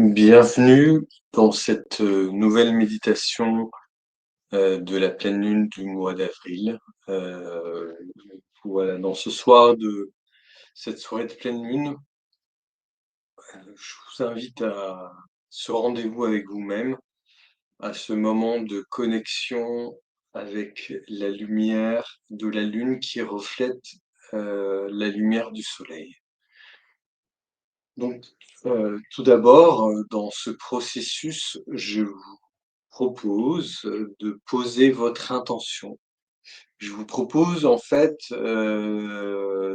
Bienvenue dans cette nouvelle méditation de la pleine lune du mois d'avril. Euh, voilà, dans ce soir de cette soirée de pleine lune, je vous invite à ce rendez-vous avec vous-même, à ce moment de connexion avec la lumière de la lune qui reflète la lumière du soleil. Donc, tout d'abord, dans ce processus, je vous propose de poser votre intention. Je vous propose en fait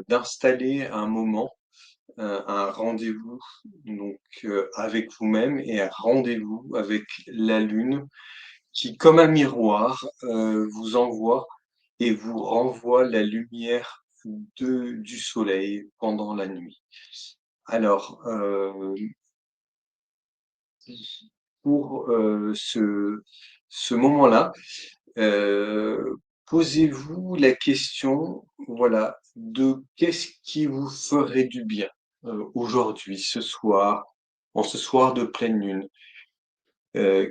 d'installer un moment, un rendez-vous donc avec vous-même et un rendez-vous avec la lune qui, comme un miroir, vous envoie et vous renvoie la lumière du soleil pendant la nuit. Alors, pour ce moment-là, posez-vous la question, voilà, de qu'est-ce qui vous ferait du bien aujourd'hui, ce soir, en ce soir de pleine lune.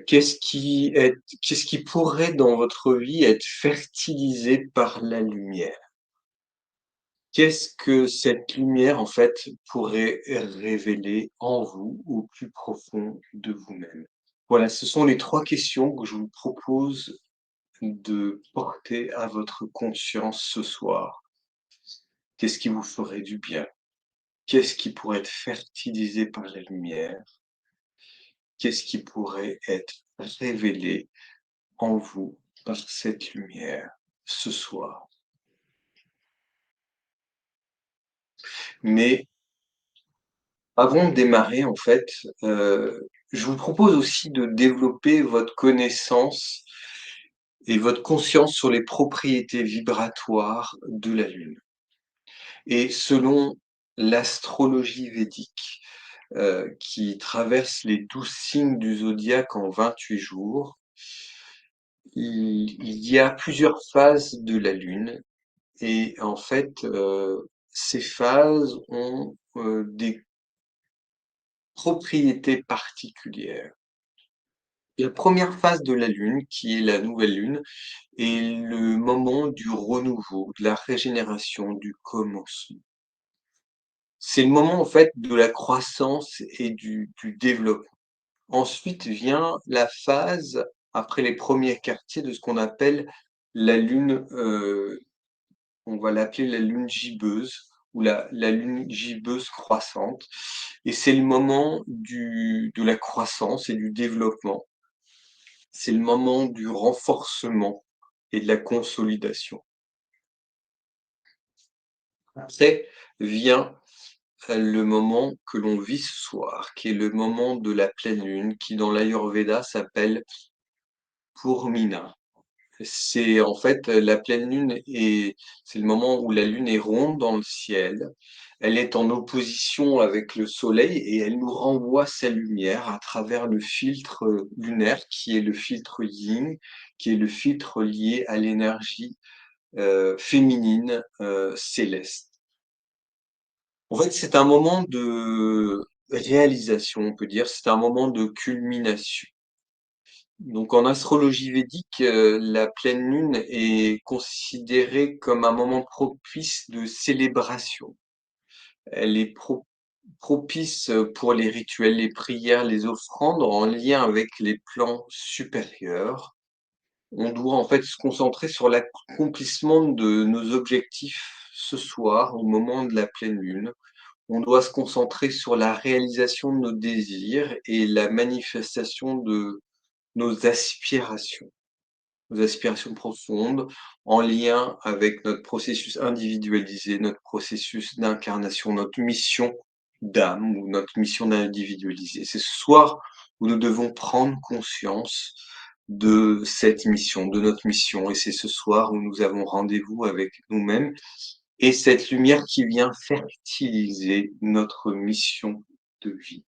Qu'est-ce qui pourrait dans votre vie être fertilisé par la lumière? Qu'est-ce que cette lumière, en fait, pourrait révéler en vous, au plus profond de vous-même? Voilà, ce sont les 3 questions que je vous propose de porter à votre conscience ce soir. Qu'est-ce qui vous ferait du bien? Qu'est-ce qui pourrait être fertilisé par la lumière? Qu'est-ce qui pourrait être révélé en vous par cette lumière ce soir? Mais avant de démarrer, en fait, je vous propose aussi de développer votre connaissance et votre conscience sur les propriétés vibratoires de la Lune. Et selon l'astrologie védique, qui traverse les 12 signes du zodiaque en 28 jours, il y a plusieurs phases de la Lune et en fait, ces phases ont, des propriétés particulières. La première phase de la Lune, qui est la nouvelle Lune, est le moment du renouveau, de la régénération, du commencement. C'est le moment en fait de la croissance et du développement. Ensuite vient la phase, après les premiers quartiers, de ce qu'on appelle la lune, on va l'appeler la lune gibbeuse ou la lune gibbeuse croissante. Et c'est le moment de la croissance et du développement. C'est le moment du renforcement et de la consolidation. Après vient le moment que l'on vit ce soir, qui est le moment de la pleine lune, qui dans l'Ayurveda s'appelle Purnima. C'est en fait la pleine lune et c'est le moment où la lune est ronde dans le ciel. Elle est en opposition avec le soleil et elle nous renvoie sa lumière à travers le filtre lunaire qui est le filtre yin, qui est le filtre lié à l'énergie féminine céleste. En fait, c'est un moment de réalisation, on peut dire, c'est un moment de culmination. Donc en astrologie védique, la pleine lune est considérée comme un moment propice de célébration. Elle est propice pour les rituels, les prières, les offrandes en lien avec les plans supérieurs. On doit en fait se concentrer sur l'accomplissement de nos objectifs ce soir, au moment de la pleine lune. On doit se concentrer sur la réalisation de nos désirs et la manifestation de nos aspirations profondes en lien avec notre processus individualisé, notre processus d'incarnation, notre mission d'âme ou notre mission d'individualisé. C'est ce soir où nous devons prendre conscience de cette mission, de notre mission, et c'est ce soir où nous avons rendez-vous avec nous-mêmes et cette lumière qui vient fertiliser notre mission de vie.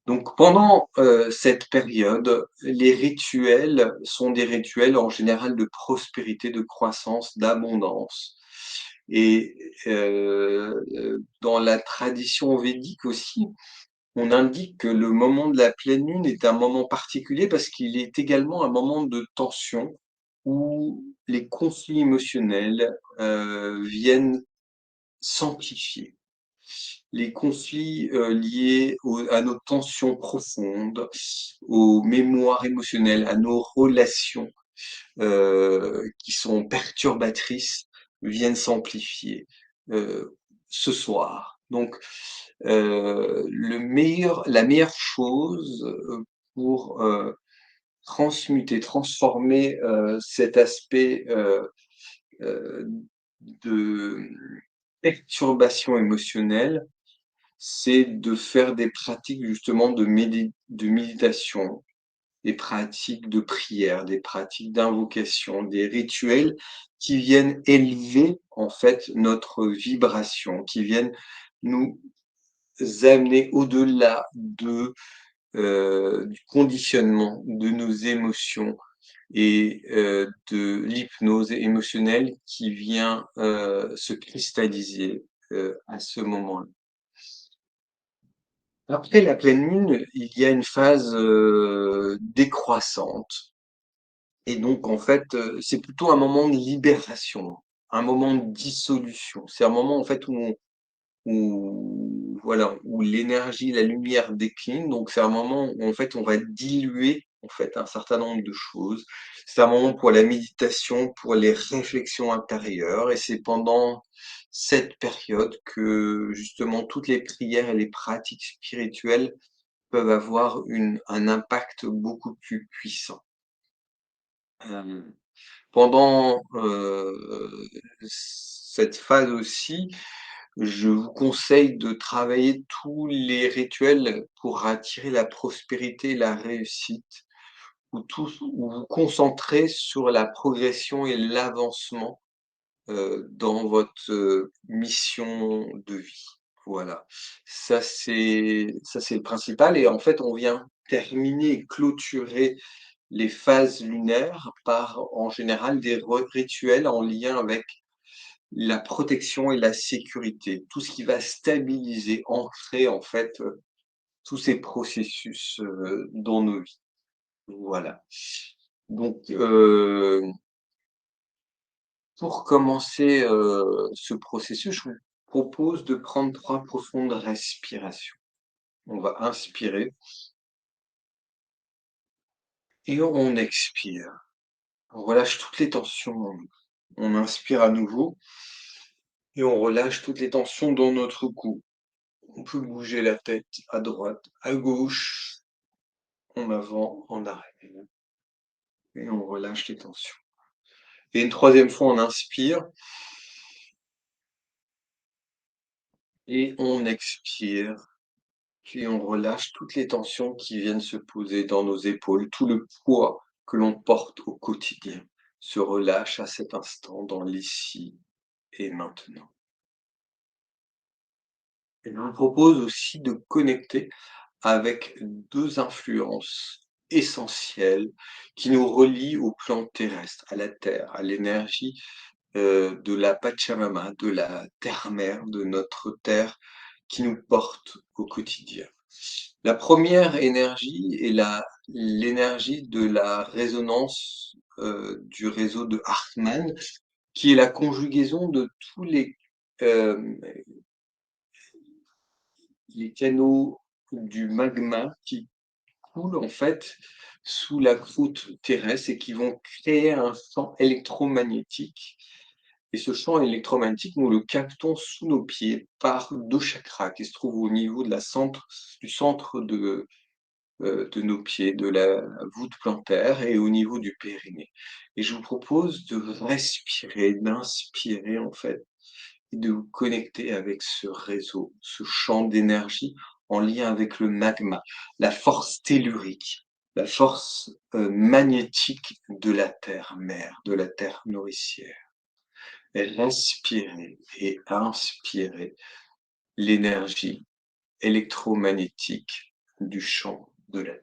Donc pendant, cette période, les rituels sont des rituels en général de prospérité, de croissance, d'abondance et dans la tradition védique aussi, on indique que le moment de la pleine lune est un moment particulier parce qu'il est également un moment de tension où les conflits émotionnels, viennent s'amplifier. Les conflits, liés à nos tensions profondes, aux mémoires émotionnelles, à nos relations, qui sont perturbatrices, viennent s'amplifier, ce soir. Donc, la meilleure chose, pour, transformer, cet aspect, de perturbation émotionnelle, c'est de faire des pratiques justement de méditation, des pratiques de prière, des pratiques d'invocation, des rituels qui viennent élever en fait notre vibration, qui viennent nous amener au-delà du conditionnement de nos émotions et de l'hypnose émotionnelle qui vient, se cristalliser, à ce moment-là. Après la pleine lune, il y a une phase, décroissante et donc en fait, c'est plutôt un moment de libération, un moment de dissolution. C'est un moment en fait où voilà, où l'énergie, la lumière décline, donc c'est un moment où en fait on va diluer en fait un certain nombre de choses. C'est un moment pour la méditation, pour les réflexions intérieures et c'est pendant cette période que justement toutes les prières et les pratiques spirituelles peuvent avoir un impact beaucoup plus puissant. Hem, pendant, cette phase aussi, je vous conseille de travailler tous les rituels pour attirer la prospérité et la réussite, ou vous concentrer sur la progression et l'avancement, dans votre, mission de vie. Voilà. Ça c'est le principal et en fait, on vient terminer et clôturer les phases lunaires par, en général, des rituels en lien avec la protection et la sécurité. Tout ce qui va stabiliser, ancrer, en fait, tous ces processus, dans nos vies. Voilà. Donc, pour commencer, ce processus, je vous propose de prendre 3 profondes respirations. On va inspirer et on expire. On relâche toutes les tensions en nous. On inspire à nouveau et on relâche toutes les tensions dans notre cou. On peut bouger la tête à droite, à gauche, en avant, en arrière et on relâche les tensions. Et une troisième fois, on inspire et on expire, puis on relâche toutes les tensions qui viennent se poser dans nos épaules. Tout le poids que l'on porte au quotidien se relâche à cet instant, dans l'ici et maintenant. Et je vous propose aussi de connecter avec 2 influences essentielles qui nous relient au plan terrestre, à la Terre, à l'énergie, de la Pachamama, de la terre-mère, de notre terre qui nous porte au quotidien. La première énergie est l'énergie de la résonance, du réseau de Hartmann, qui est la conjugaison de tous hem, les canaux du magma qui coulent en fait sous la croûte terrestre et qui vont créer un champ électromagnétique. Et ce champ électromagnétique, nous le captons sous nos pieds par 2 chakras qui se trouvent au niveau du centre de nos pieds, de la voûte plantaire et au niveau du périnée. Et je vous propose de respirer, d'inspirer en fait et de vous connecter avec ce réseau, ce champ d'énergie en lien avec le magma, la force tellurique, la force, magnétique de la terre-mère, de la terre nourricière. Et respirez et inspirez l'énergie électromagnétique du champ de la vie.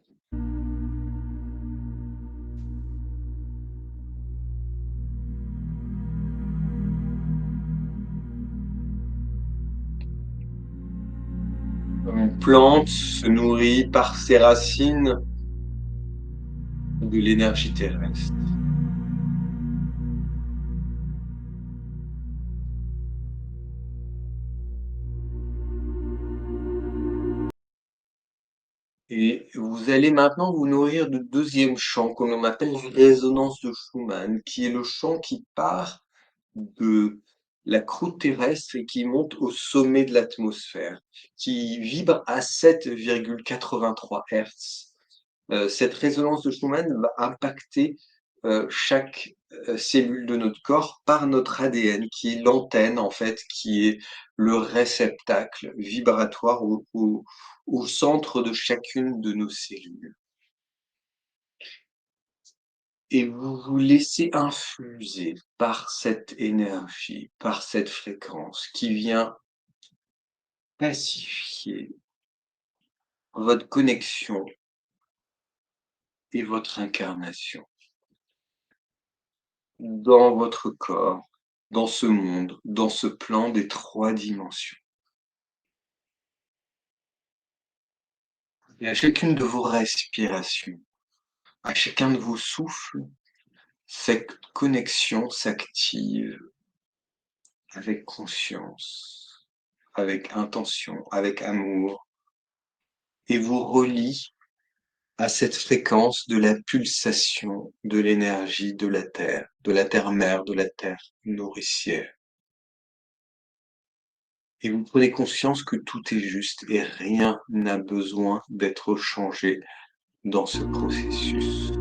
plante se nourrit par ses racines de l'énergie terrestre. Et vous allez maintenant vous nourrir du deuxième champ, que l'on appelle la résonance de Schumann, qui est le champ qui part de la croûte terrestre et qui monte au sommet de l'atmosphère, qui vibre à 7,83 Hertz. Cette résonance de Schumann va impacter chaque cellule de notre corps par notre ADN, qui est l'antenne en fait, qui est le réceptacle vibratoire au centre de chacune de nos cellules. Et vous vous laissez infuser par cette énergie, par cette fréquence qui vient pacifier votre connexion et votre incarnation dans votre corps, dans ce monde, dans ce plan des 3 dimensions. Et à chacune de vos respirations, à chacun de vos souffles, cette connexion s'active avec conscience, avec intention, avec amour, et vous relie à cette fréquence de la pulsation de l'énergie de la terre-mère, de la terre nourricière. Et vous prenez conscience que tout est juste et rien n'a besoin d'être changé dans ce processus.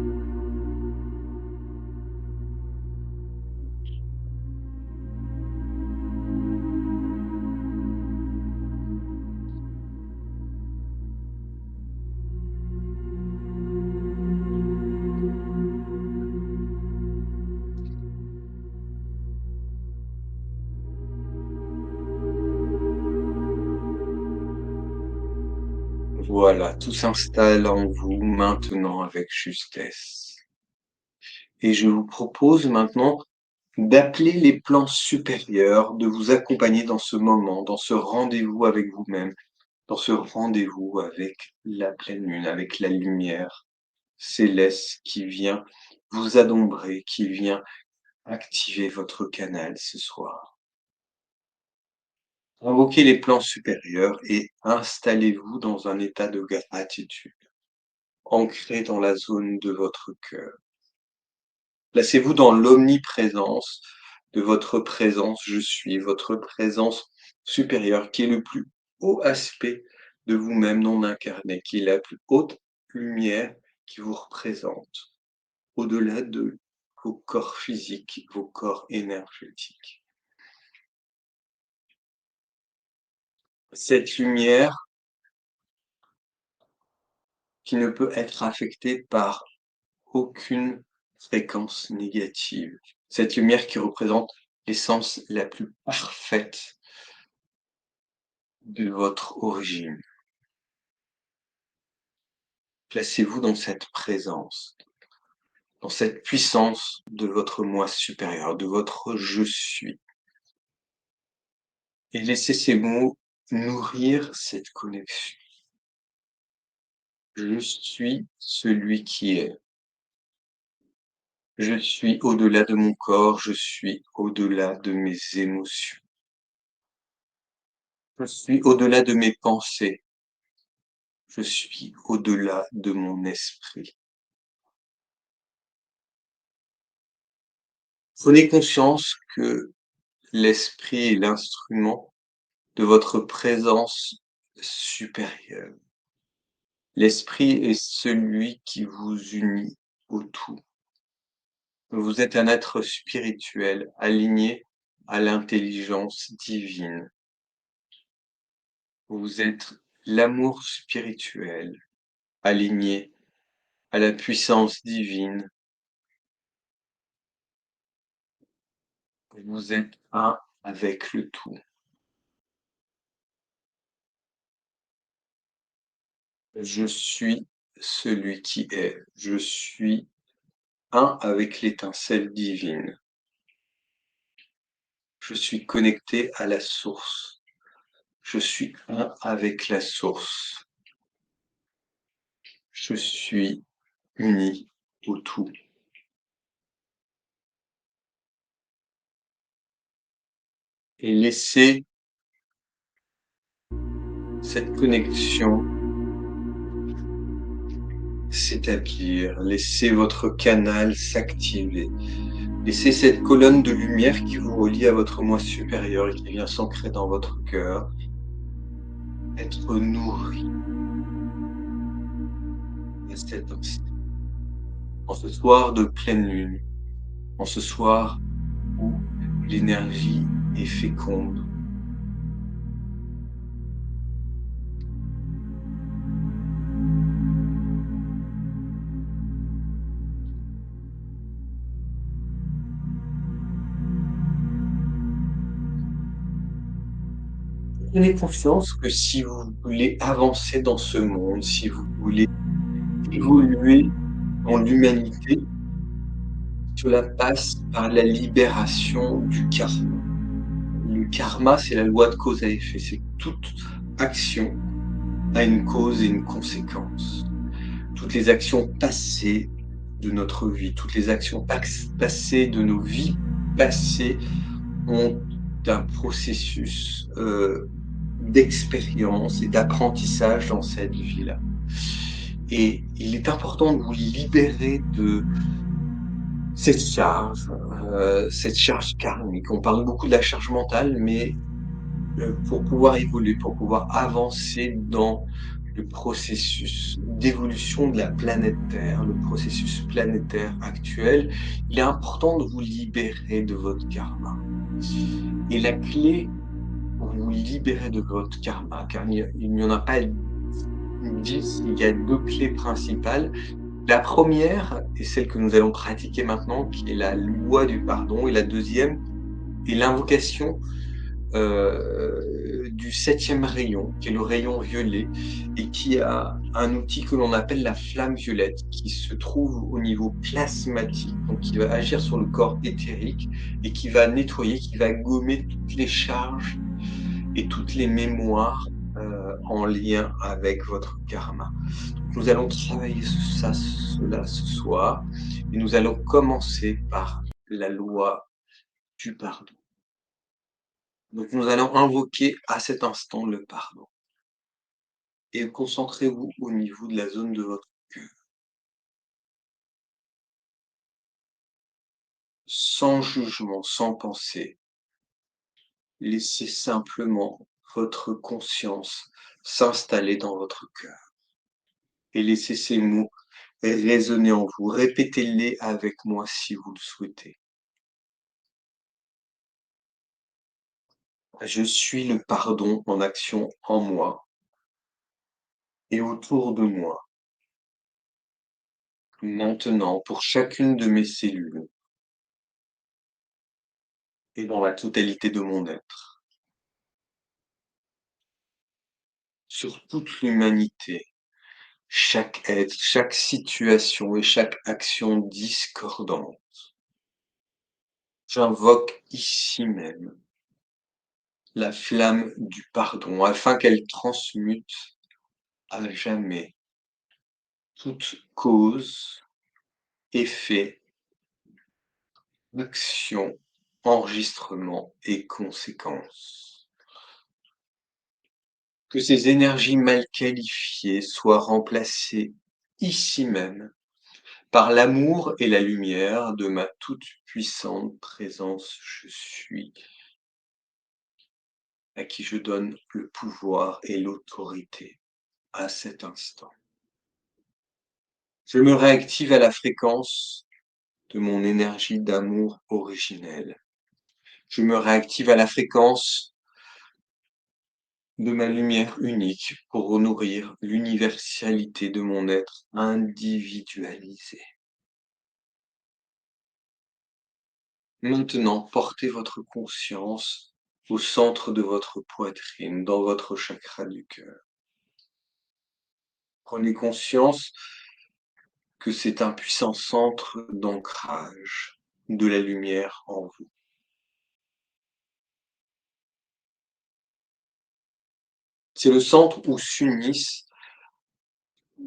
Voilà, tout s'installe en vous maintenant avec justesse. Et je vous propose maintenant d'appeler les plans supérieurs, de vous accompagner dans ce moment, dans ce rendez-vous avec vous-même, dans ce rendez-vous avec la pleine lune, avec la lumière céleste qui vient vous adombrer, qui vient activer votre canal ce soir. Invoquez les plans supérieurs et installez-vous dans un état de gratitude, ancré dans la zone de votre cœur. Placez-vous dans l'omniprésence de votre présence je suis, votre présence supérieure qui est le plus haut aspect de vous-même non incarné, qui est la plus haute lumière qui vous représente, au-delà de vos corps physiques, vos corps énergétiques. Cette lumière qui ne peut être affectée par aucune fréquence négative. Cette lumière qui représente l'essence la plus parfaite de votre origine. Placez-vous dans cette présence, dans cette puissance de votre moi supérieur, de votre je suis. Et laissez ces mots nourrir cette connexion. Je suis celui qui est. Je suis au-delà de mon corps, je suis au-delà de mes émotions. Je suis au-delà de mes pensées, je suis au-delà de mon esprit. Prenez conscience que l'esprit est l'instrument de votre présence supérieure. L'esprit est celui qui vous unit au tout. Vous êtes un être spirituel aligné à l'intelligence divine. Vous êtes l'amour spirituel aligné à la puissance divine. Vous êtes un avec le tout. Je suis celui qui est. Je suis un avec l'étincelle divine. Je suis connecté à la source. Je suis un avec la source. Je suis uni au tout. Et laissez cette connexion s'établir, laissez votre canal s'activer, laissez cette colonne de lumière qui vous relie à votre moi supérieur et qui vient s'ancrer dans votre cœur, être nourrie à cet instant. En ce soir de pleine lune, en ce soir où l'énergie est féconde. Prenez conscience que si vous voulez avancer dans ce monde, si vous voulez évoluer dans l'humanité, cela passe par la libération du karma. Le karma, c'est la loi de cause à effet. C'est que toute action a une cause et une conséquence. Toutes les actions passées de notre vie, toutes les actions passées de nos vies passées ont un processus d'expérience et d'apprentissage dans cette vie-là. Et il est important de vous libérer de cette charge karmique. On parle beaucoup de la charge mentale, mais pour pouvoir évoluer, pour pouvoir avancer dans le processus d'évolution de la planète Terre, le processus planétaire actuel, il est important de vous libérer de votre karma. Et la clé pour vous libérer de votre karma, car il n'y en a pas 10, il y a 2 clés principales. La première est celle que nous allons pratiquer maintenant, qui est la loi du pardon, et la deuxième est l'invocation du 7e rayon, qui est le rayon violet et qui a un outil que l'on appelle la flamme violette, qui se trouve au niveau plasmatique, donc qui va agir sur le corps éthérique et qui va nettoyer, qui va gommer toutes les charges et toutes les mémoires en lien avec votre karma. Donc nous allons travailler cela ce soir et nous allons commencer par la loi du pardon. Donc nous allons invoquer à cet instant le pardon. Et concentrez-vous au niveau de la zone de votre cœur. Sans jugement, sans pensée. Laissez simplement votre conscience s'installer dans votre cœur. Et laissez ces mots résonner en vous. Répétez-les avec moi si vous le souhaitez. Je suis le pardon en action en moi et autour de moi. Maintenant, pour chacune de mes cellules et dans la totalité de mon être. Sur toute l'humanité, chaque être, chaque situation et chaque action discordante. J'invoque ici même la flamme du pardon afin qu'elle transmute à jamais toute cause, effet, action, enregistrement et conséquence. Que ces énergies mal qualifiées soient remplacées ici même par l'amour et la lumière de ma toute-puissante présence je suis, à qui je donne le pouvoir et l'autorité à cet instant. Je me réactive à la fréquence de mon énergie d'amour originelle. Je me réactive à la fréquence de ma lumière unique pour nourrir l'universalité de mon être individualisé. Maintenant, portez votre conscience au centre de votre poitrine, dans votre chakra du cœur. Prenez conscience que c'est un puissant centre d'ancrage de la lumière en vous. C'est le centre où s'unissent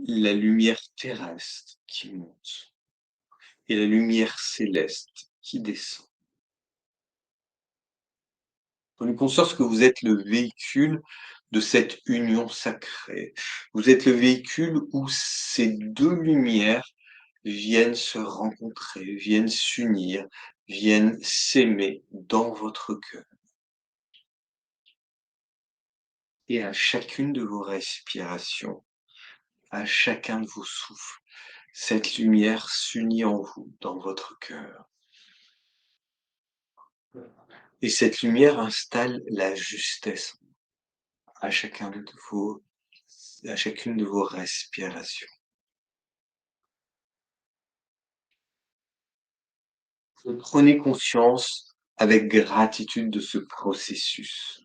la lumière terrestre qui monte et la lumière céleste qui descend. Prenez conscience que vous êtes le véhicule de cette union sacrée. Vous êtes le véhicule où ces 2 lumières viennent se rencontrer, viennent s'unir, viennent s'aimer dans votre cœur. Et à chacune de vos respirations, à chacun de vos souffles, cette lumière s'unit en vous, dans votre cœur. Et cette lumière installe la justesse à chacun de vos à chacune de vos respirations. Prenez conscience avec gratitude de ce processus.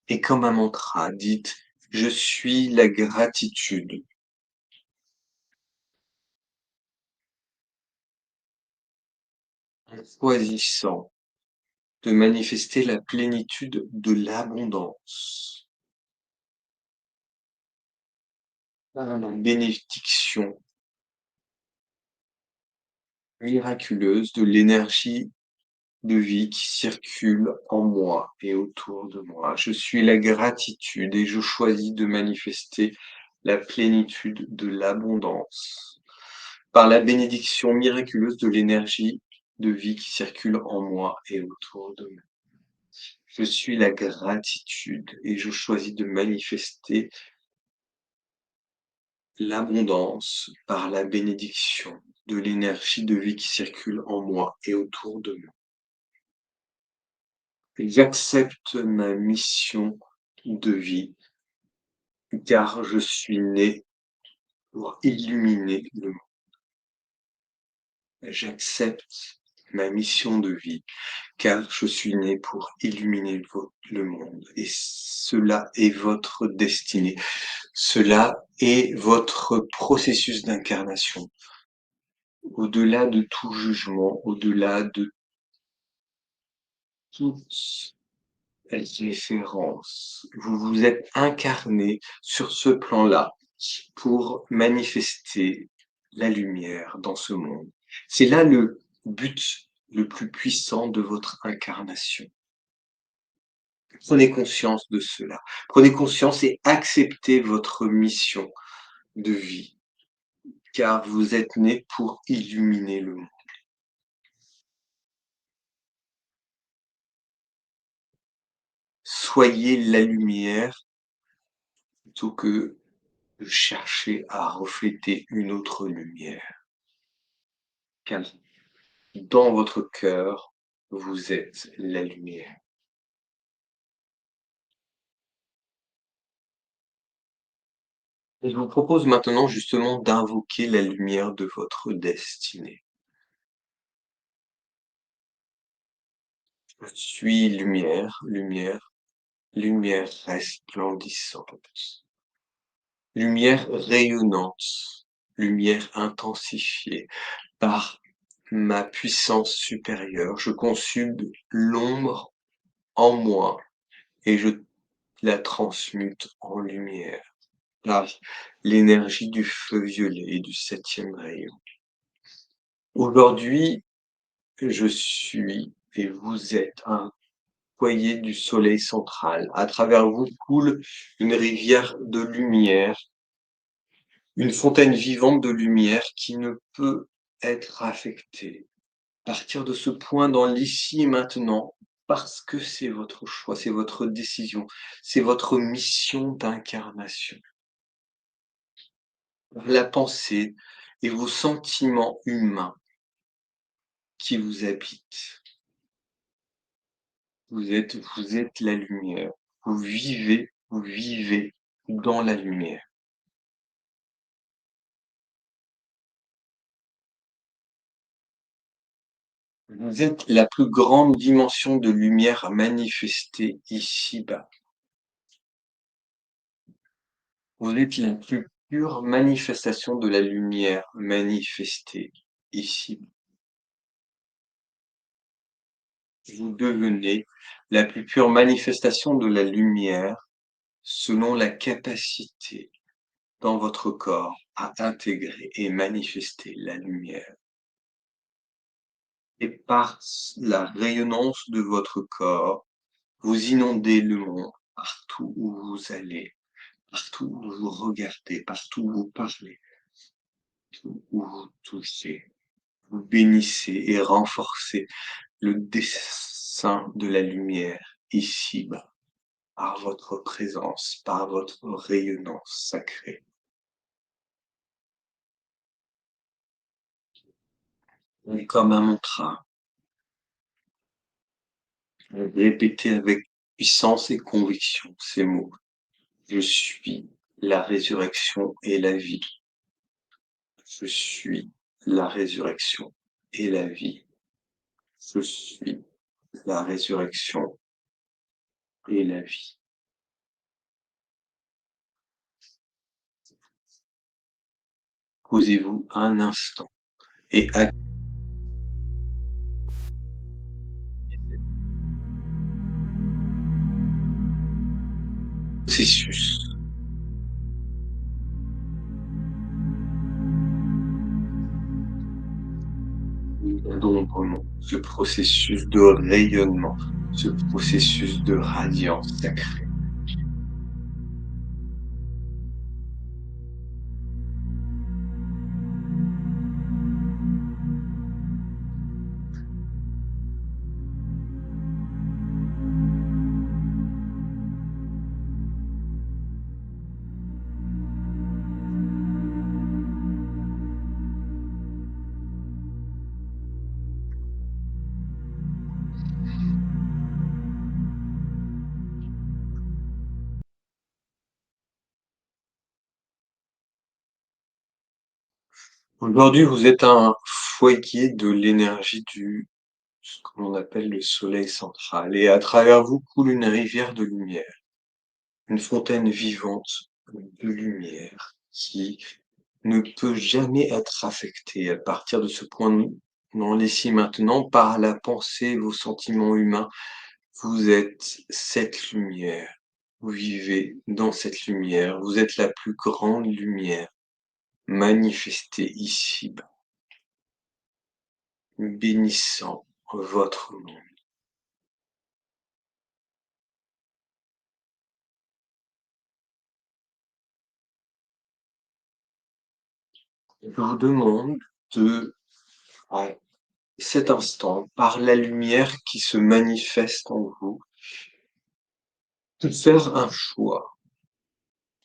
Et comme un mantra, dites: «Je suis la gratitude», en choisissant de manifester la plénitude de l'abondance par la bénédiction miraculeuse de l'énergie de vie qui circule en moi et autour de moi. Je suis la gratitude et je choisis de manifester la plénitude de l'abondance par la bénédiction miraculeuse de l'énergie de vie qui circule en moi et autour de moi. Je suis la gratitude et je choisis de manifester l'abondance par la bénédiction de l'énergie de vie qui circule en moi et autour de moi. J'accepte ma mission de vie, car je suis né pour illuminer le monde. J'accepte ma mission de vie, car je suis né pour illuminer le monde. Et cela est votre destinée. Cela est votre processus d'incarnation. Au-delà de tout jugement, au-delà de toute référence, vous vous êtes incarné sur ce plan-là pour manifester la lumière dans ce monde. C'est là le but le plus puissant de votre incarnation. Prenez conscience de cela. Prenez conscience et acceptez votre mission de vie, car vous êtes né pour illuminer le monde. Soyez la lumière plutôt que de chercher à refléter une autre lumière, car dans votre cœur, vous êtes la lumière. Et je vous propose maintenant justement d'invoquer la lumière de votre destinée. Je suis lumière, lumière, lumière resplendissante, lumière rayonnante, lumière intensifiée par ma puissance supérieure. Je consume l'ombre en moi et je la transmute en lumière par l'énergie du feu violet et du 7e rayon. Aujourd'hui, je suis et vous êtes un foyer du soleil central. À travers vous coule une rivière de lumière, une fontaine vivante de lumière qui ne peut être affectée. Partir de ce point dans l'ici et maintenant, parce que c'est votre choix, c'est votre décision, c'est votre mission d'incarnation. La pensée et vos sentiments humains qui vous habitent. Vous êtes la lumière. Vous vivez dans la lumière. Vous êtes la plus grande dimension de lumière manifestée ici-bas. Vous êtes la plus pure manifestation de la lumière manifestée ici. Vous devenez la plus pure manifestation de la lumière selon la capacité dans votre corps à intégrer et manifester la lumière. Et par la rayonnance de votre corps, vous inondez le monde partout où vous allez, partout où vous regardez, partout où vous parlez, partout où vous touchez. Vous bénissez et renforcez le dessein de la lumière ici-bas, par votre présence, par votre rayonnance sacrée. Et comme un mantra, répétez avec puissance et conviction ces mots. Je suis la résurrection et la vie. Je suis la résurrection et la vie. Je suis la résurrection et la vie. Posez-vous un instant et accueillez ce processus d'ombrement, ce processus de rayonnement, ce processus de radiance sacrée. Aujourd'hui, vous êtes un foyer de l'énergie du ce que l'on appelle le soleil central et à travers vous coule une rivière de lumière, une fontaine vivante de lumière qui ne peut jamais être affectée à partir de ce point dans l'ici maintenant par la pensée, vos sentiments humains. Vous êtes cette lumière, vous vivez dans cette lumière, vous êtes la plus grande lumière manifestée ici-bas, bénissant votre monde. Je vous demande de, à cet instant, par la lumière qui se manifeste en vous, de faire un choix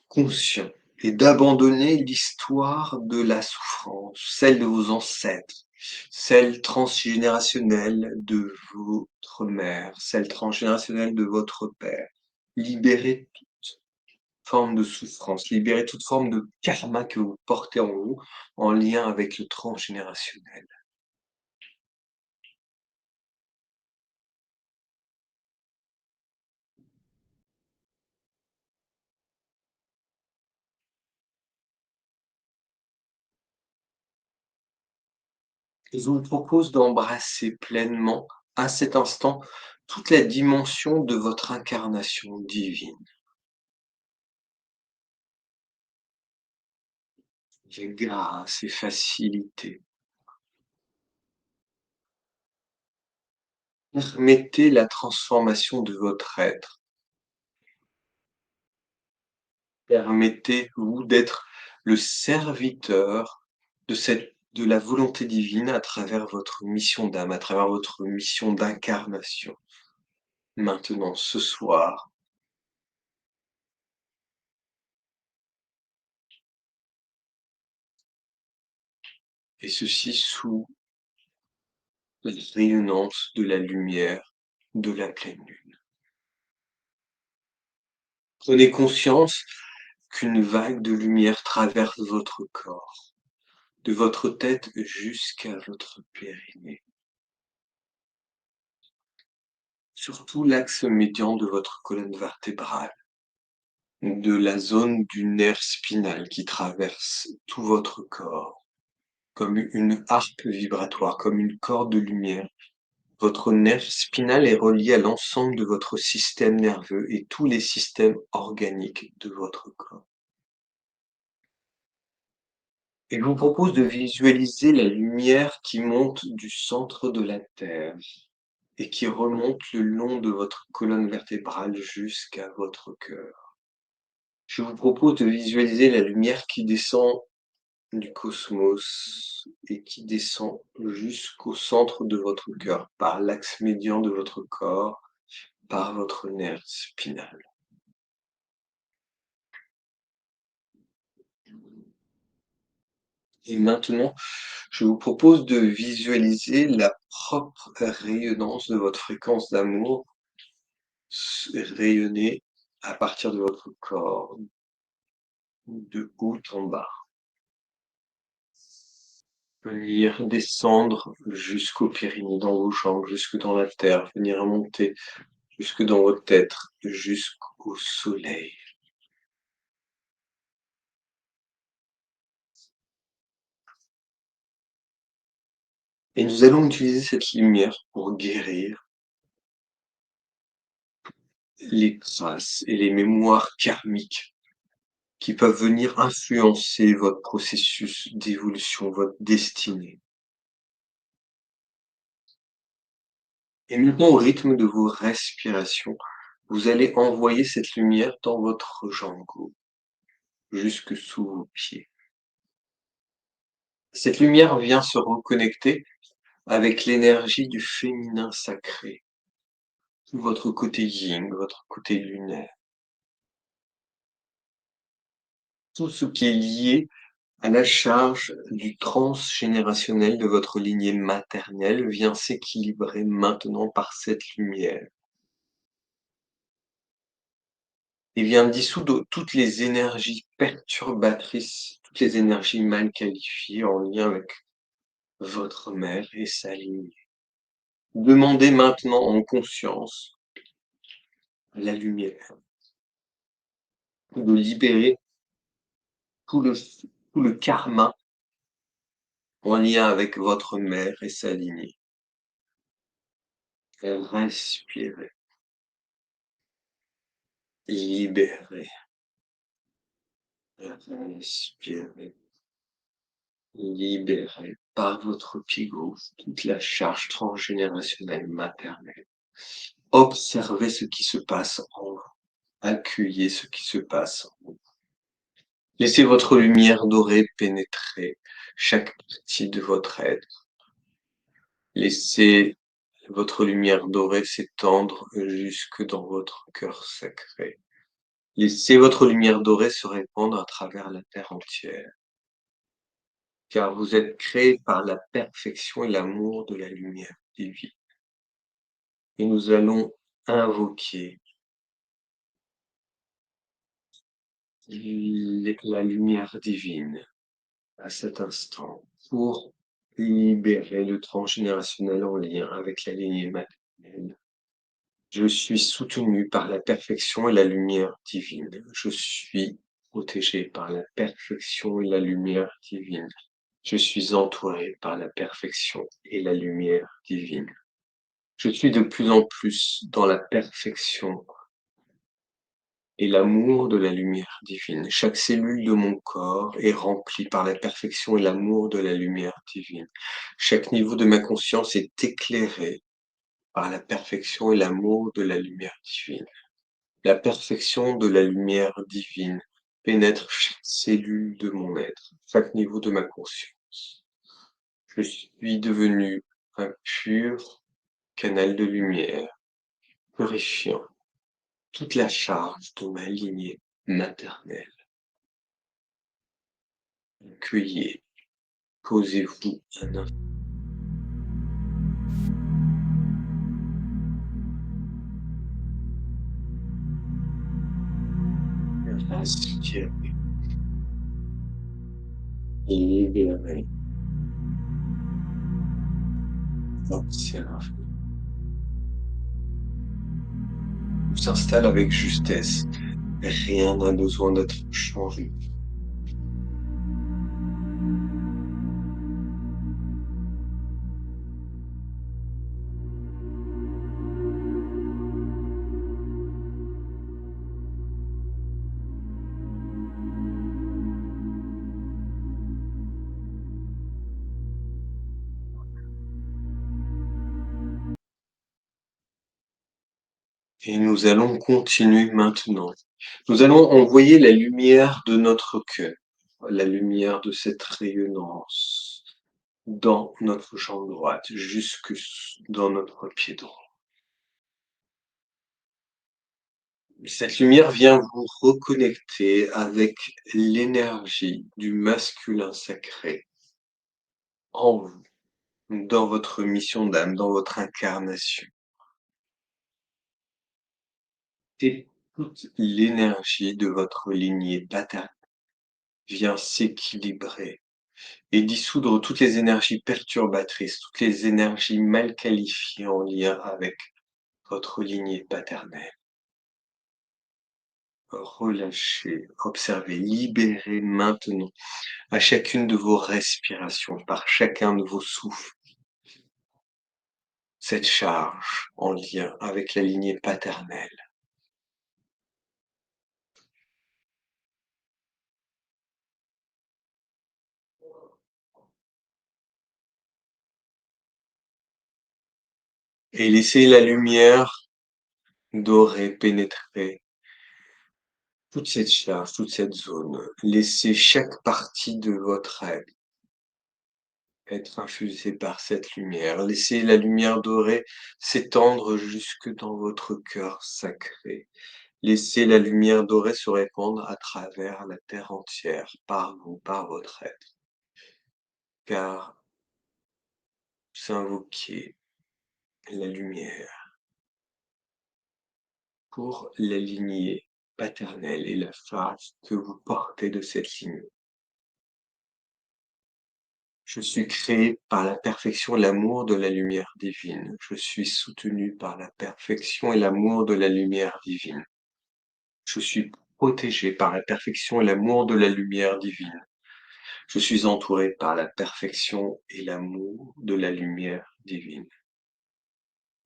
conscient et d'abandonner l'histoire de la souffrance, celle de vos ancêtres, celle transgénérationnelle de votre mère, celle transgénérationnelle de votre père. Libérez toute forme de souffrance, libérez toute forme de karma que vous portez en vous en lien avec le transgénérationnel. Je vous propose d'embrasser pleinement, à cet instant, toute la dimension de votre incarnation divine. Avec grâce et facilité. Permettez la transformation de votre être. Permettez-vous d'être le serviteur de la volonté divine à travers votre mission d'âme, à travers votre mission d'incarnation. Maintenant, ce soir, et ceci sous la rayonnance de la lumière de la pleine lune. Prenez conscience qu'une vague de lumière traverse votre corps, de votre tête jusqu'à votre périnée. Surtout l'axe médian de votre colonne vertébrale, de la zone du nerf spinal qui traverse tout votre corps, comme une harpe vibratoire, comme une corde de lumière Votre nerf spinal est relié à l'ensemble de votre système nerveux et tous les systèmes organiques de votre corps. Et je vous propose de visualiser la lumière qui monte du centre de la Terre et qui remonte le long de votre colonne vertébrale jusqu'à votre cœur. Je vous propose de visualiser la lumière qui descend du cosmos et qui descend jusqu'au centre de votre cœur, par l'axe médian de votre corps, par votre nerf spinal. Et maintenant, je vous propose de visualiser la propre rayonnance de votre fréquence d'amour rayonner à partir de votre corps, de haut en bas. Venir descendre jusqu'au périnée, dans vos jambes, jusque dans la terre, venir monter jusque dans votre tête, jusqu'au soleil. Et nous allons utiliser cette lumière pour guérir les traces et les mémoires karmiques qui peuvent venir influencer votre processus d'évolution, votre destinée. Et maintenant, au rythme de vos respirations, vous allez envoyer cette lumière dans votre jambe gauche, jusque sous vos pieds. Cette lumière vient se reconnecter avec l'énergie du féminin sacré, votre côté yin, votre côté lunaire. Tout ce qui est lié à la charge du transgénérationnel de votre lignée maternelle vient s'équilibrer maintenant par cette lumière. Il vient dissoudre toutes les énergies perturbatrices, toutes les énergies mal qualifiées en lien avec votre mère et sa lignée. Demandez maintenant en conscience la lumière, de libérer tout le, tout le karma en lien avec votre mère et sa lignée. Respirez, libérez, respirez, libérez par votre pied gauche toute la charge transgénérationnelle maternelle. Observez ce qui se passe en vous. Accueillez ce qui se passe en vous. Laissez votre lumière dorée pénétrer chaque partie de votre être. Laissez votre lumière dorée s'étendre jusque dans votre cœur sacré. Laissez votre lumière dorée se répandre à travers la terre entière. Car vous êtes créés par la perfection et l'amour de la lumière divine. Et nous allons invoquer la lumière divine à cet instant pour libérer le transgénérationnel en lien avec la lignée maternelle. Je suis soutenu par la perfection et la lumière divine. Je suis protégé par la perfection et la lumière divine. Je suis entouré par la perfection et la lumière divine. Je suis de plus en plus dans la perfection et l'amour de la lumière divine. Chaque cellule de mon corps est remplie par la perfection et l'amour de la lumière divine. Chaque niveau de ma conscience est éclairé par la perfection et l'amour de la lumière divine. La perfection de la lumière divine pénètre chaque cellule de mon être, chaque niveau de ma conscience. Je suis devenu un pur canal de lumière, purifiant toute la charge de ma lignée maternelle. Accueillez, posez-vous un instant. Respirez, libérez, observez. Tout s'installe avec justesse. Rien n'a besoin d'être changé. Et nous allons continuer maintenant. Nous allons envoyer la lumière de notre cœur, la lumière de cette rayonnance dans notre jambe droite, jusque dans notre pied droit. Cette lumière vient vous reconnecter avec l'énergie du masculin sacré en vous, dans votre mission d'âme, dans votre incarnation. Et toute l'énergie de votre lignée paternelle vient s'équilibrer et dissoudre toutes les énergies perturbatrices, toutes les énergies mal qualifiées en lien avec votre lignée paternelle. Relâchez, observez, libérez maintenant à chacune de vos respirations, par chacun de vos souffles, cette charge en lien avec la lignée paternelle. Et laissez la lumière dorée pénétrer toute cette charge, toute cette zone. Laissez chaque partie de votre être être infusée par cette lumière. Laissez la lumière dorée s'étendre jusque dans votre cœur sacré. Laissez la lumière dorée se répandre à travers la terre entière, par vous, par votre être. Car vous invoquez la lumière pour la lignée paternelle et la phase que vous portez de cette lignée. Je suis créé par la perfection et l'amour de la lumière divine. Je suis soutenu par la perfection et l'amour de la lumière divine. Je suis protégé par la perfection et l'amour de la lumière divine. Je suis entouré par la perfection et l'amour de la lumière divine.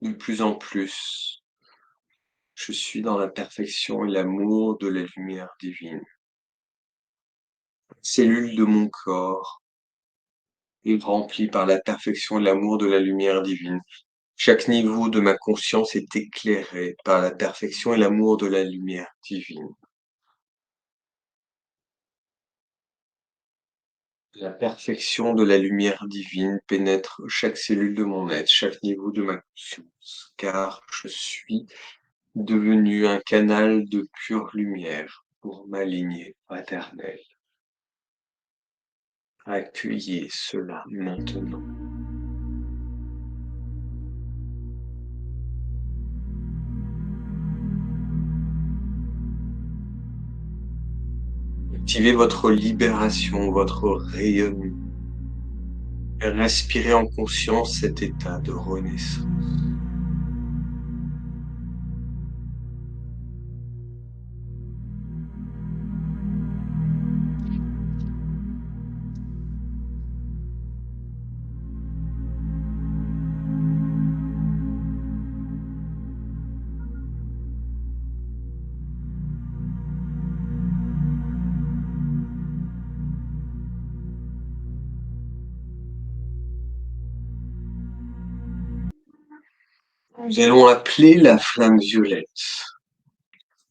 De plus en plus, je suis dans la perfection et l'amour de la lumière divine. Cellule de mon corps est remplie par la perfection et l'amour de la lumière divine. Chaque niveau de ma conscience est éclairé par la perfection et l'amour de la lumière divine. La perfection de la lumière divine pénètre chaque cellule de mon être, chaque niveau de ma conscience, car je suis devenu un canal de pure lumière pour ma lignée paternelle. Accueillez cela maintenant. Activez votre libération, votre rayonnement. Et respirez en conscience cet état de renaissance. Nous allons appeler la flamme violette.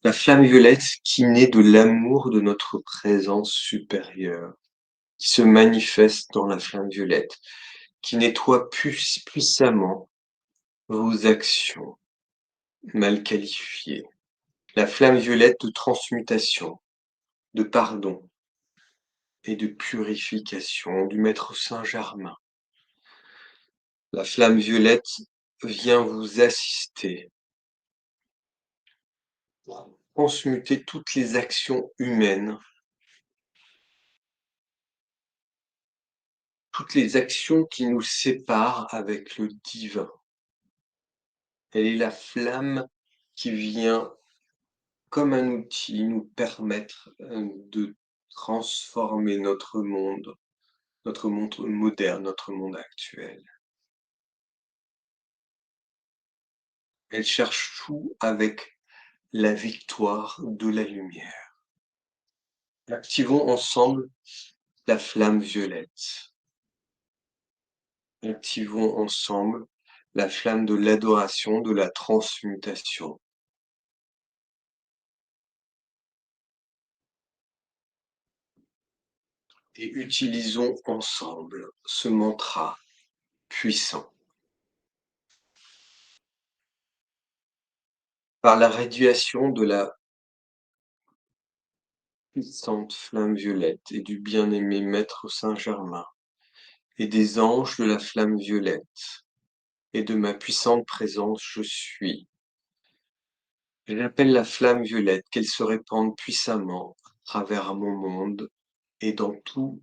La flamme violette qui naît de l'amour de notre présence supérieure, qui se manifeste dans la flamme violette, qui nettoie puissamment vos actions mal qualifiées. La flamme violette de transmutation, de pardon et de purification du Maître Saint-Germain. La flamme violette vient vous assister pour transmuter toutes les actions humaines, toutes les actions qui nous séparent avec le divin. Elle est la flamme qui vient, comme un outil, nous permettre de transformer notre monde moderne, notre monde actuel. Elle cherche tout avec la victoire de la lumière. Activons ensemble la flamme violette. Activons ensemble la flamme de l'adoration, de la transmutation. et utilisons ensemble ce mantra puissant. Par la radiation de la puissante flamme violette et du bien-aimé Maître Saint-Germain, et des anges de la flamme violette, et de ma puissante présence je suis. J'appelle la flamme violette, qu'elle se répande puissamment à travers mon monde et dans tous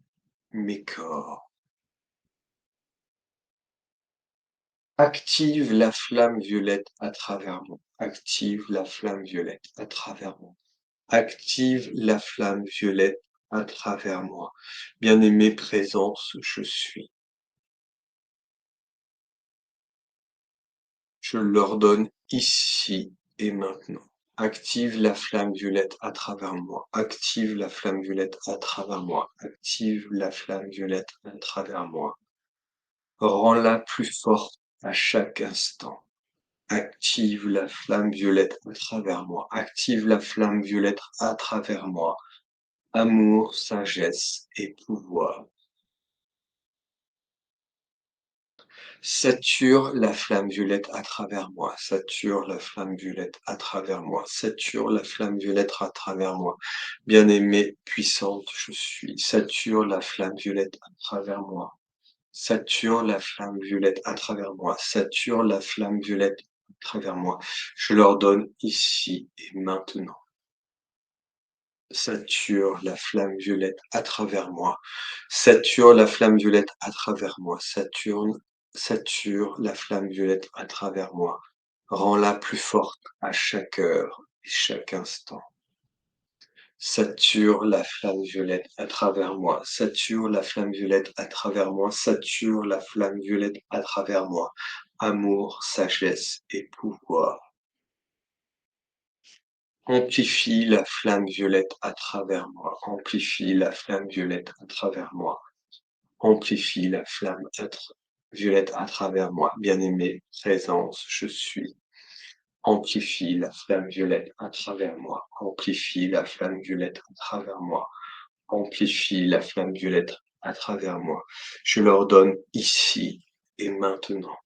mes corps. Active la flamme violette à travers moi. Active la flamme violette à travers moi. Active la flamme violette à travers moi. Bien-aimée présence, je suis. Je l'ordonne ici et maintenant. Active la flamme violette à travers moi. Active la flamme violette à travers moi. Active la flamme violette à travers moi. Rends-la plus forte à chaque instant. Active la flamme violette à travers moi. Active la flamme violette à travers moi. Amour, sagesse et pouvoir. Sature la flamme violette à travers moi. Sature la flamme violette à travers moi. Sature la flamme violette à travers moi. Bien-aimée, puissante, je suis. Sature la flamme violette à travers moi. Sature la flamme violette à travers moi. Sature la flamme violette à travers moi. Je l'ordonne ici et maintenant. Sature la flamme violette à travers moi. Sature la flamme violette à travers moi. Sature la flamme violette à travers moi. Rends-la plus forte à chaque heure et chaque instant. Sature la flamme violette à travers moi. Sature la flamme violette à travers moi. Sature la flamme violette à travers moi. Amour, sagesse et pouvoir. Amplifie la flamme violette à travers moi. Amplifie la flamme violette à travers moi. Amplifie la flamme violette à travers moi. Bien-aimée, présence, je suis. Amplifie la flamme violette à travers moi. Amplifie la flamme violette à travers moi. Amplifie la flamme violette à travers moi. Je l'ordonne ici et maintenant.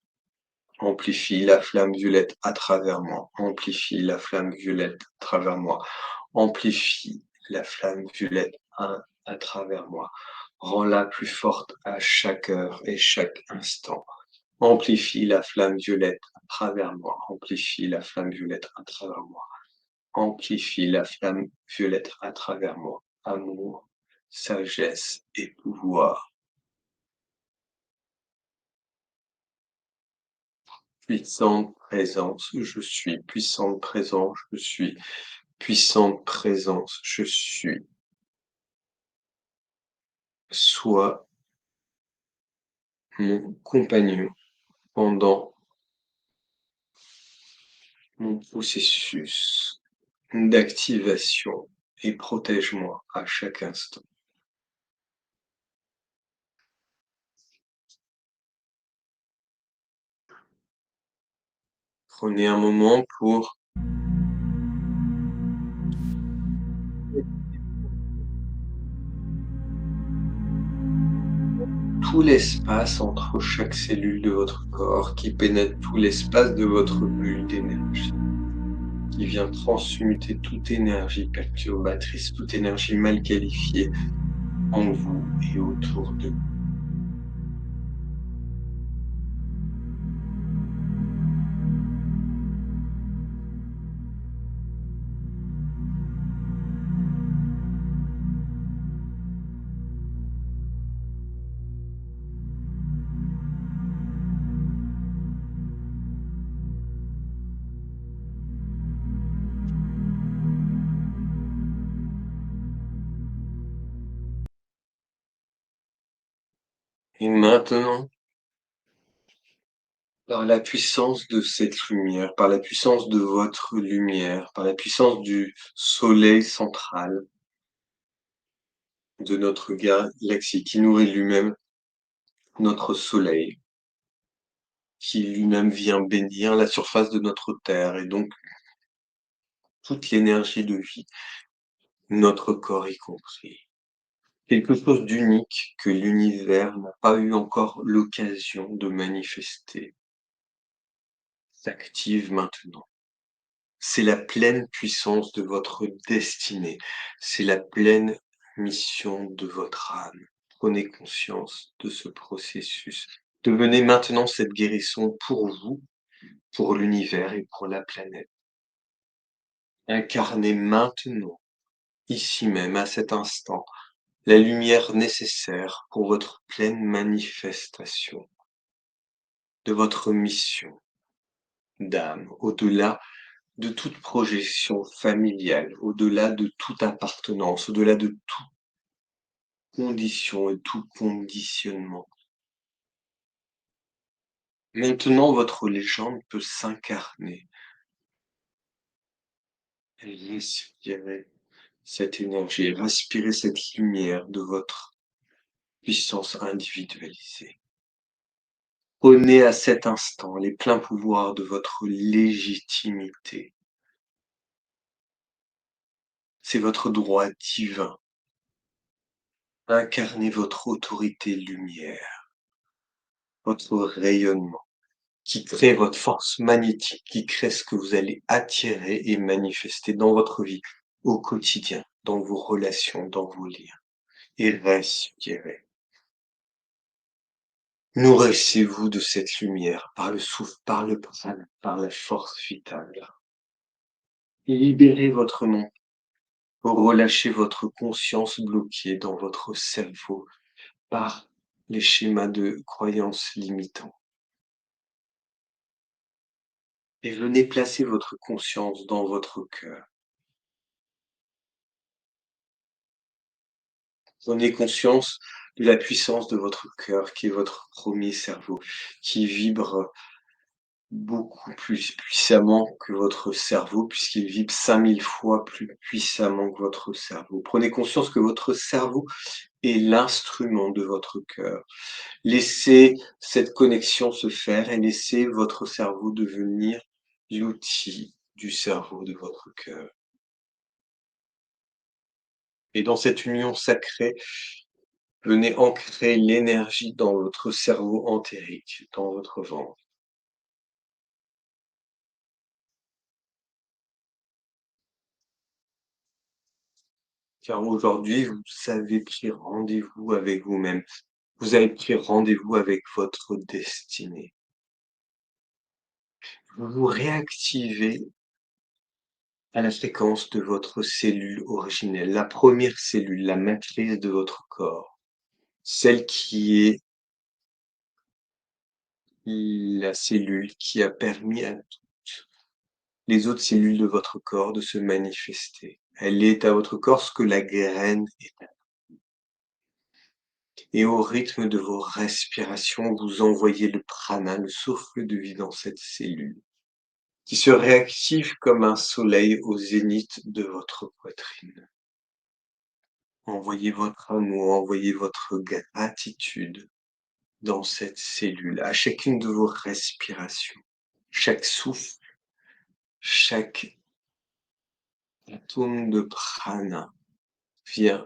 Amplifie la flamme violette à travers moi. Amplifie la flamme violette à travers moi. Amplifie la flamme violette à travers moi. Rends-la plus forte à chaque heure et chaque instant. Amplifie la flamme violette à travers moi. Amplifie la flamme violette à travers moi. Amplifie la flamme violette à travers moi. Amour, sagesse et pouvoir. Puissante présence, je suis. Puissante présence, je suis. Puissante présence, je suis. Sois mon compagnon pendant mon processus d'activation et protège-moi à chaque instant. Prenez un moment pour tout l'espace entre chaque cellule de votre corps qui pénètre tout l'espace de votre bulle d'énergie, qui vient transmuter toute énergie perturbatrice, toute énergie mal qualifiée en vous et autour de vous. Et maintenant, par la puissance de cette lumière, par la puissance de votre lumière, par la puissance du soleil central, de notre galaxie qui nourrit lui-même notre soleil, qui lui-même vient bénir la surface de notre terre et donc toute l'énergie de vie, notre corps y compris. quelque chose d'unique que l'univers n'a pas eu encore l'occasion de manifester, s'active maintenant. C'est la pleine puissance de votre destinée, c'est la pleine mission de votre âme. Prenez conscience de ce processus. Devenez maintenant cette guérison pour vous, pour l'univers et pour la planète. Incarnez maintenant, ici même, à cet instant, la lumière nécessaire pour votre pleine manifestation de votre mission d'âme, au-delà de toute projection familiale, au-delà de toute appartenance, au-delà de toute condition et tout conditionnement. Maintenant, votre légende peut s'incarner. Respirez cette énergie, respirez cette lumière de votre puissance individualisée. Prenez à cet instant les pleins pouvoirs de votre légitimité. C'est votre droit divin. Incarnez votre autorité lumière, votre rayonnement, qui crée votre force magnétique, qui crée ce que vous allez attirer et manifester dans votre vie, au quotidien, dans vos relations, dans vos liens. Et respirez. Nourrissez-vous de cette lumière par le souffle, par le prana, par la force vitale. Libérez votre nom. Relâchez votre conscience bloquée dans votre cerveau par les schémas de croyances limitants. Et venez placer votre conscience dans votre cœur. Prenez conscience de la puissance de votre cœur, qui est votre premier cerveau, qui vibre beaucoup plus puissamment que votre cerveau, puisqu'il vibre 5000 fois plus puissamment que votre cerveau. Prenez conscience que votre cerveau est l'instrument de votre cœur. Laissez cette connexion se faire et laissez votre cerveau devenir l'outil du cerveau de votre cœur. Et dans cette union sacrée, venez ancrer l'énergie dans votre cerveau entérique, dans votre ventre. Car aujourd'hui, vous avez pris rendez-vous avec vous-même. Vous avez pris rendez-vous avec votre destinée. Vous vous réactivez à la fréquence de votre cellule originelle, la première cellule, la matrice de votre corps, celle qui est la cellule qui a permis à toutes les autres cellules de votre corps de se manifester. Elle est à votre corps ce que la graine est. Et au rythme de vos respirations, vous envoyez le prana, le souffle de vie dans cette cellule, qui se réactive comme un soleil au zénith de votre poitrine. Envoyez votre amour, envoyez votre gratitude dans cette cellule, à chacune de vos respirations. Chaque souffle, chaque atome de prana vient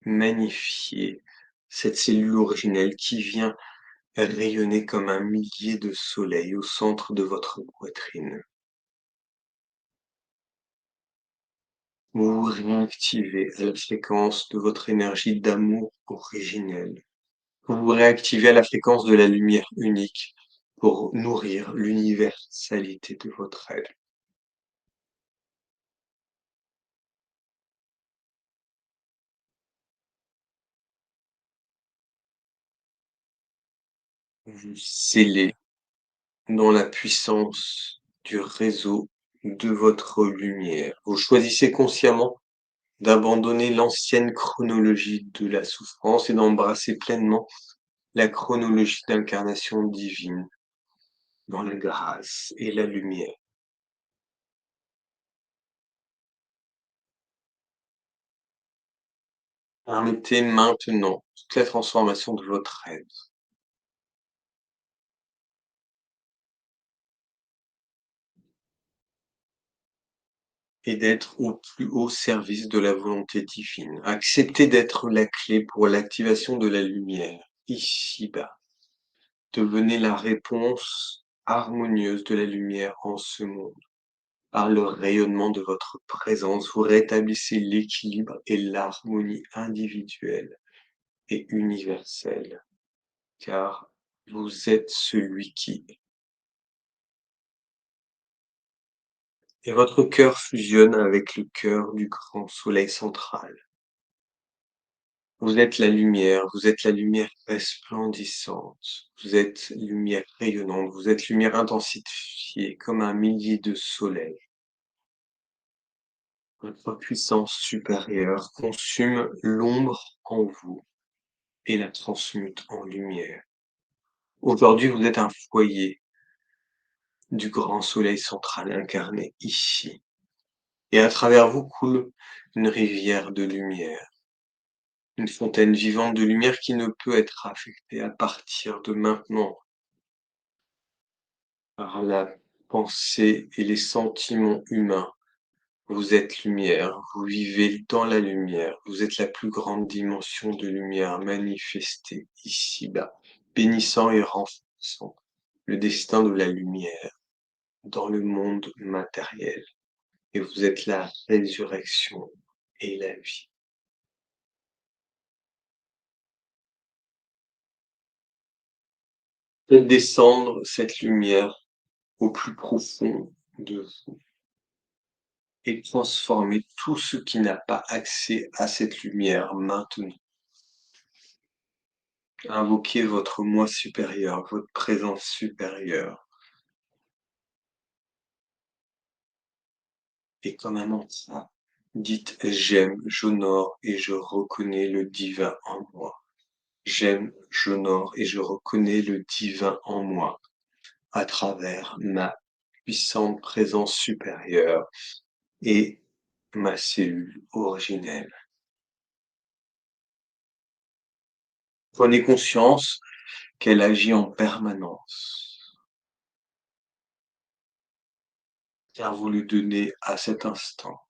magnifier cette cellule originelle qui vient rayonner comme un millier de soleils au centre de votre poitrine. Vous vous réactivez à la fréquence de votre énergie d'amour originelle. Vous vous réactivez à la fréquence de la lumière unique pour nourrir l'universalité de votre être. Vous scellez dans la puissance du réseau de votre lumière. Vous choisissez consciemment d'abandonner l'ancienne chronologie de la souffrance et d'embrasser pleinement la chronologie d'incarnation divine dans la grâce et la lumière. Permettez maintenant toute la transformation de votre être. et d'être au plus haut service de la volonté divine. Acceptez d'être la clé pour l'activation de la lumière, ici-bas. Devenez la réponse harmonieuse de la lumière en ce monde. Par le rayonnement de votre présence, vous rétablissez l'équilibre et l'harmonie individuelle et universelle, car vous êtes celui qui est. Et votre cœur fusionne avec le cœur du grand soleil central. Vous êtes la lumière resplendissante, vous êtes lumière rayonnante, vous êtes lumière intensifiée comme un millier de soleils. Votre puissance supérieure consume l'ombre en vous et la transmute en lumière. Aujourd'hui, vous êtes un foyer du grand soleil central incarné ici, et à travers vous coule une rivière de lumière, une fontaine vivante de lumière qui ne peut être affectée à partir de maintenant par la pensée et les sentiments humains. Vous êtes lumière, vous vivez dans la lumière, vous êtes la plus grande dimension de lumière manifestée ici-bas, bénissant et renforçant le destin de la lumière dans le monde matériel. Et vous êtes la résurrection et la vie. Faites descendre cette lumière au plus profond de vous et transformez tout ce qui n'a pas accès à cette lumière maintenant. Invoquez votre moi supérieur, votre présence supérieure. Et comme un mantra, dites j'aime, j'honore et je reconnais le divin en moi. J'aime, j'honore et je reconnais le divin en moi à travers ma puissante présence supérieure et ma cellule originelle. Prenez conscience qu'elle agit en permanence, car vous lui donnez à cet instant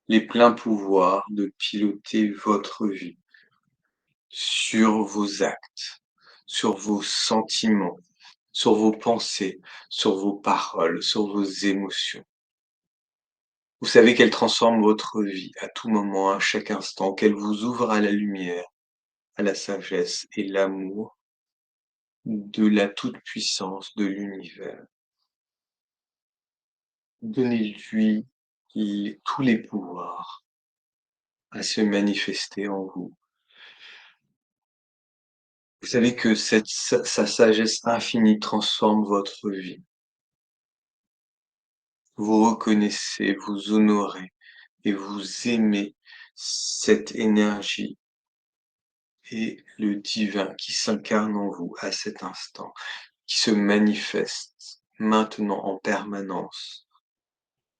les pleins pouvoirs de piloter votre vie sur vos actes, sur vos sentiments, sur vos pensées, sur vos paroles, sur vos émotions. Vous savez qu'elle transforme votre vie à tout moment, à chaque instant, qu'elle vous ouvre à la lumière, à la sagesse et l'amour de la toute-puissance de l'univers. Donnez-lui tous les pouvoirs à se manifester en vous. Vous savez que sa sagesse infinie transforme votre vie. Vous reconnaissez, vous honorez et vous aimez cette énergie et le divin qui s'incarne en vous à cet instant, qui se manifeste maintenant en permanence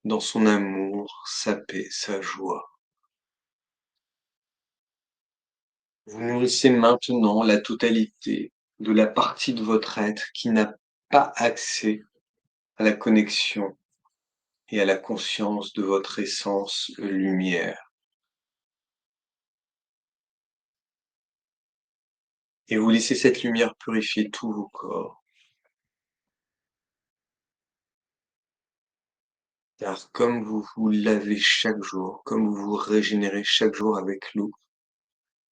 dans son amour, sa paix, sa joie. Vous nourrissez maintenant la totalité de la partie de votre être qui n'a pas accès à la connexion et à la conscience de votre essence lumière. Et vous laissez cette lumière purifier tous vos corps. Car comme vous vous lavez chaque jour, comme vous vous régénérez chaque jour avec l'eau,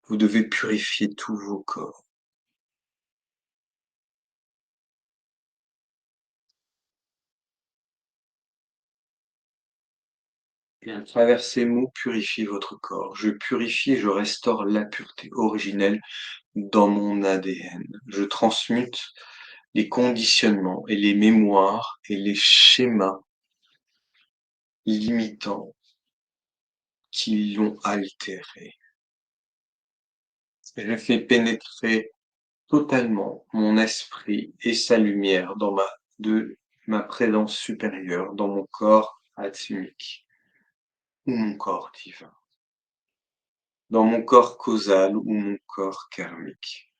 vous devez purifier tous vos corps. Et à travers ces mots, purifiez votre corps. Je purifie et je restaure la pureté originelle dans mon ADN. Je transmute les conditionnements et les mémoires et les schémas limitants qui l'ont altéré. Je fais pénétrer totalement mon esprit et sa lumière de ma présence supérieure dans mon corps atmique ou mon corps divin, dans mon corps causal ou mon corps karmique,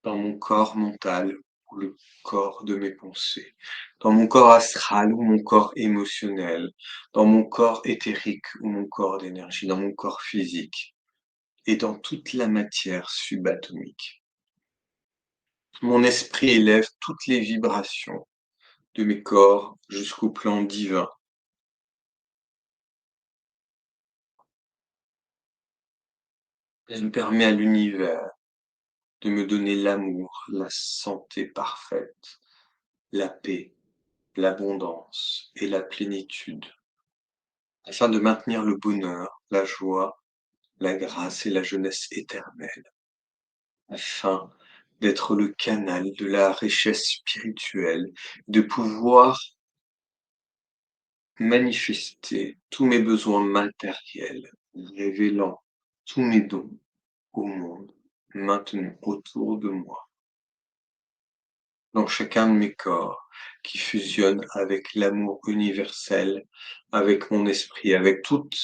dans mon corps mental ou le corps de mes pensées, dans mon corps astral ou mon corps émotionnel, dans mon corps éthérique ou mon corps d'énergie, dans mon corps physique et dans toute la matière subatomique. Mon esprit élève toutes les vibrations de mes corps jusqu'au plan divin. Elle permet à l'univers de me donner l'amour, la santé parfaite, la paix, l'abondance et la plénitude, afin de maintenir le bonheur, la joie, la grâce et la jeunesse éternelle, afin d'être le canal de la richesse spirituelle, de pouvoir manifester tous mes besoins matériels, révélant tous mes dons au monde maintenant autour de moi, dans chacun de mes corps, qui fusionne avec l'amour universel, avec mon esprit, avec toute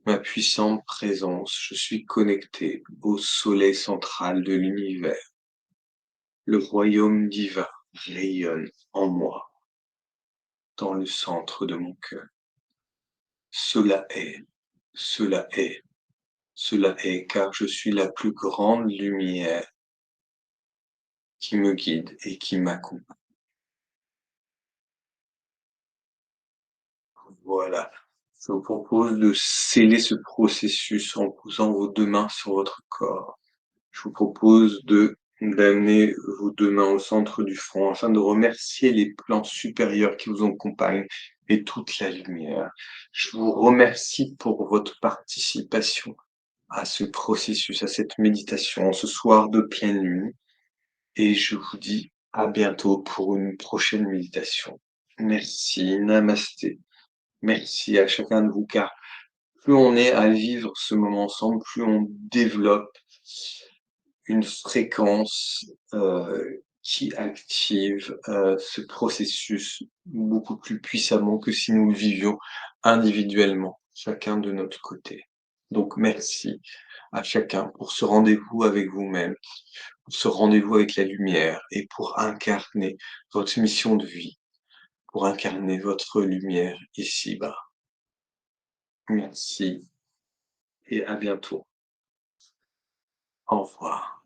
ma puissante présence. Je suis connecté au soleil central de l'univers. Le royaume divin rayonne en moi, dans le centre de mon cœur. Cela est, cela est, cela est, car je suis la plus grande lumière qui me guide et qui m'accompagne. Voilà. Je vous propose de sceller ce processus en posant vos 2 mains sur votre corps. Je vous propose d'amener vos 2 mains au centre du front afin de remercier les plans supérieurs qui vous accompagnent et toute la lumière. Je vous remercie pour votre participation à ce processus, à cette méditation, ce soir de pleine lune, et je vous dis à bientôt pour une prochaine méditation. Merci, namasté. Merci à chacun de vous, car plus on est à vivre ce moment ensemble, plus on développe une fréquence, qui active, ce processus beaucoup plus puissamment que si nous le vivions individuellement, chacun de notre côté. Donc merci à chacun pour ce rendez-vous avec vous-même, pour ce rendez-vous avec la lumière et pour incarner votre mission de vie, pour incarner votre lumière ici-bas. Merci et à bientôt. Au revoir.